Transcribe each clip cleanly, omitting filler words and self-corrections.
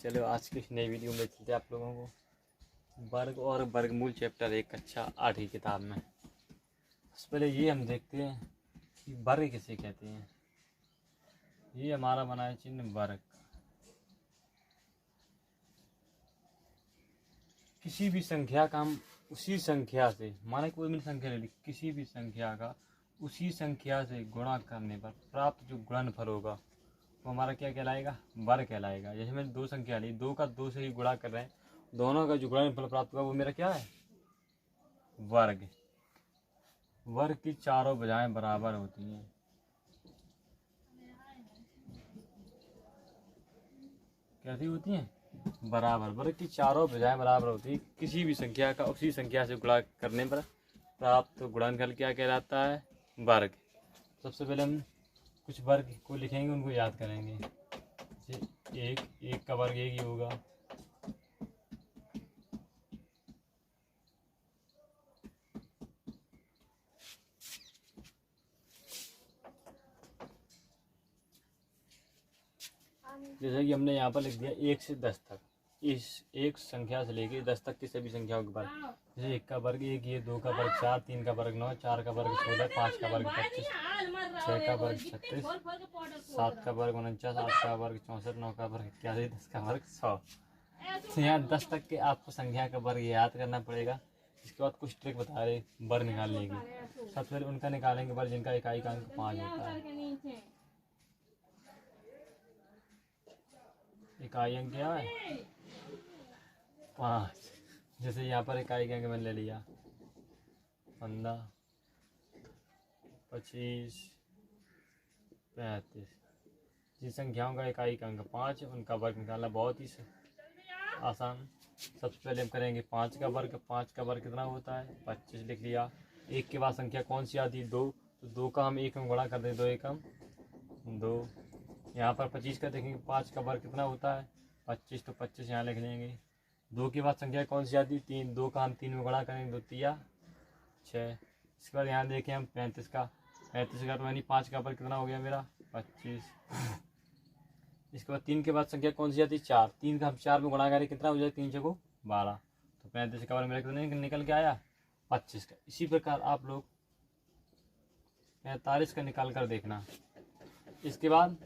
चलो आज की इस नई वीडियो में चलते आप लोगों को वर्ग और वर्गमूल चैप्टर 1 कक्षा 8 की किताब में। उससे पहले ये हम देखते हैं कि वर्ग किसे कहते हैं। ये हमारा बना है चिन्ह वर्ग। किसी भी संख्या का हम उसी संख्या से, माने कोई भी संख्या ले ली, किसी भी संख्या का उसी संख्या से गुणा करने पर प्राप्त जो गुणनफल होगा वो हमारा क्या कहलाएगा, वर्ग कहलाएगा। जैसे मैंने दो संख्या ली, दो का दो से ही गुणा कर रहे हैं, दोनों का जो गुणनफल प्राप्त होगा वो मेरा क्या है, वर्ग। वर्ग की चारों भुजाएं बराबर होती हैं। कैसी होती हैं, बराबर। वर्ग की चारों भुजाएं बराबर होती है। किसी भी संख्या का उसी संख्या से गुणा करने पर प्राप्त गुणनफल क्या कहलाता है, वर्ग। सबसे पहले हम कुछ वर्ग को लिखेंगे, उनको याद करेंगे। जैसे एक का वर्ग एक ही होगा, जैसे कि हमने यहाँ पर लिख दिया 1 से 10 तक। इस एक संख्या से लेके 10 तक की सभी संख्याओं के वर्ग। जैसे 1 का वर्ग 1, ये 2 का वर्ग 4, 3 का वर्ग 9, 4 का वर्ग 16, 5 का वर्ग 25, 6 का वर्ग 36, 7 का वर्ग 49, 8 का वर्ग 64, 9 का वर्ग 81, 10 का वर्ग 100। तो यहाँ 10 तक के आपको संख्या का वर्ग याद करना पड़ेगा। इसके बाद कुछ ट्रिक बता रहे वर्ग निकालने की। सबसे पहले उनका निकालेंगे वर्ग जिनका इकाई का अंक 5 होता है। इकाई अंक क्या है, 5। जैसे यहाँ पर इकाई अंक मैंने ले लिया 15, 25, 35। जिन संख्याओं का इकाई का अंक 5 उनका वर्ग निकालना बहुत ही आसान। सबसे पहले हम करेंगे 5 का वर्ग। 5 का वर्ग कितना होता है, 25 लिख लिया। 1 के बाद संख्या कौन सी आती है, 2, तो 2 का हम 1 में गुणा कर दें, 2 एकम 2। यहाँ पर 25 का देखेंगे, 5 का वर्ग कितना होता है 25, तो 25 यहाँ लिख लेंगे। 2 के बाद संख्या कौन सी आती है, 3, 2 का हम 3 में गुणा करेंगे, 2 तिया 6। इसके बाद यहाँ देखें हम 35 का, 35 का तो यानी 5 का वर्ग कितना हो गया मेरा 25। इसके बाद 3 के बाद संख्या कौन सी आती है, 4, 3 का हम 4 में गुणा करें, कितना हो जाए 3 को 12, तो 35 का वर्ग मेरा कितना निकल के आया 25 का। इसी प्रकार आप लोग 45 का निकाल कर देखना। इसके बाद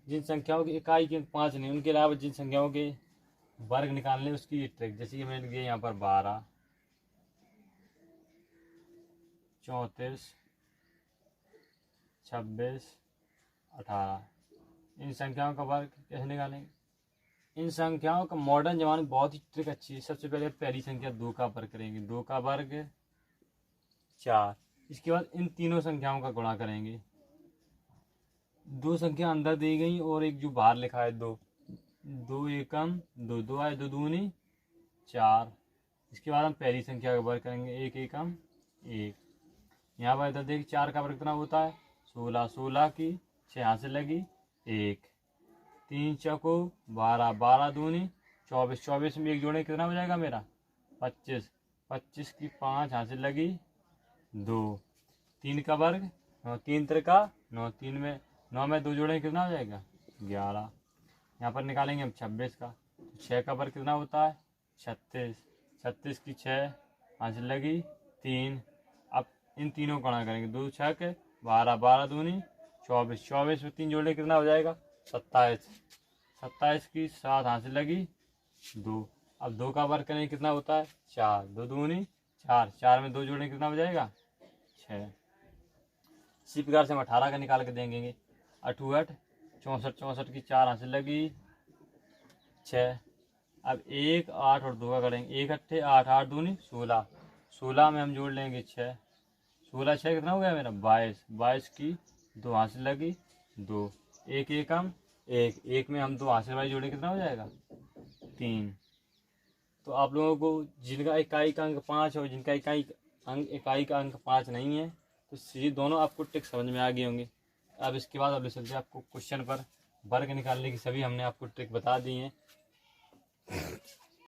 जिन संख्याओं की इकाई के 5 नहीं, उनके अलावा जिन संख्याओं के वर्ग निकालने उसकी ट्रिक। जैसे कि मैंने दिया यहाँ पर 12, 34, 26, 18। इन संख्याओं का वर्ग कैसे निकालेंगे, इन संख्याओं का मॉडर्न जमाने में बहुत ही ट्रिक अच्छी है। सबसे पहले पहली संख्या 2 का वर्ग करेंगे, 2 का वर्ग 4। इसके बाद इन तीनों संख्याओं का गुणा करेंगे। 2 संख्या अंदर दी गई और एक जो बाहर लिखा है 2, 2 एकम 2, 2 आए 2 दूनी 4। इसके बाद हम पहली संख्या का वर्ग करेंगे, 1 एकम 1। यहाँ पर इधर देखिए 4 का वर्ग कितना होता है 16, 16 की 6 यहाँ से लगी 1, 3 चौको 12, 12 दूनी 24, 24 में 1 जोड़े कितना हो जाएगा मेरा 25, 25 की 5 यहाँ से लगी 2, 3 का वर्ग 9, 3 त्रिका 9, 3 में 9 में 2 जोड़े कितना हो जाएगा 11। यहाँ पर निकालेंगे हम 26 का, 6 का वर्ग कितना होता है 36, 36 की 6 यहाँ से लगी 3। अब इन तीनों को गणना करेंगे, 2 6 के 12, 12 दूनी 24, 24 में 3 जोड़े कितना हो जाएगा 27, 27 की 7 यहाँ से लगी 2। अब 2 का वर्ग करेंगे कितना होता है 4, 2 दूनी 4, 4 में 2 जोड़े कितना हो जाएगा 6। इसी प्रकार से हम 18 का निकाल के देंगे, 8 8 64, 64 की 4 यहाँ से लगी 6। अब 1 8 और 2 का करेंगे, 1 8 8, 8 दूनी 16, 16 में हम जोड़ लेंगे 6, 16 6 कितना हो गया मेरा 22, 22 की 2 यहाँ से लगी 2, 1 एकम 1, 1 में हम 2 यहाँ से वाली जोड़े कितना हो जाएगा 3। तो आप लोगों को जिनका इकाई का अंक 5 और जिनका इकाई का अंक 5 नहीं है, तो ये दोनों आपको ट्रिक समझ में आ गए होंगे। अब इसके बाद अब ले चलते हैं आपको क्वेश्चन पर। वर्ग निकालने की सभी हमने आपको ट्रिक बता दी हैं।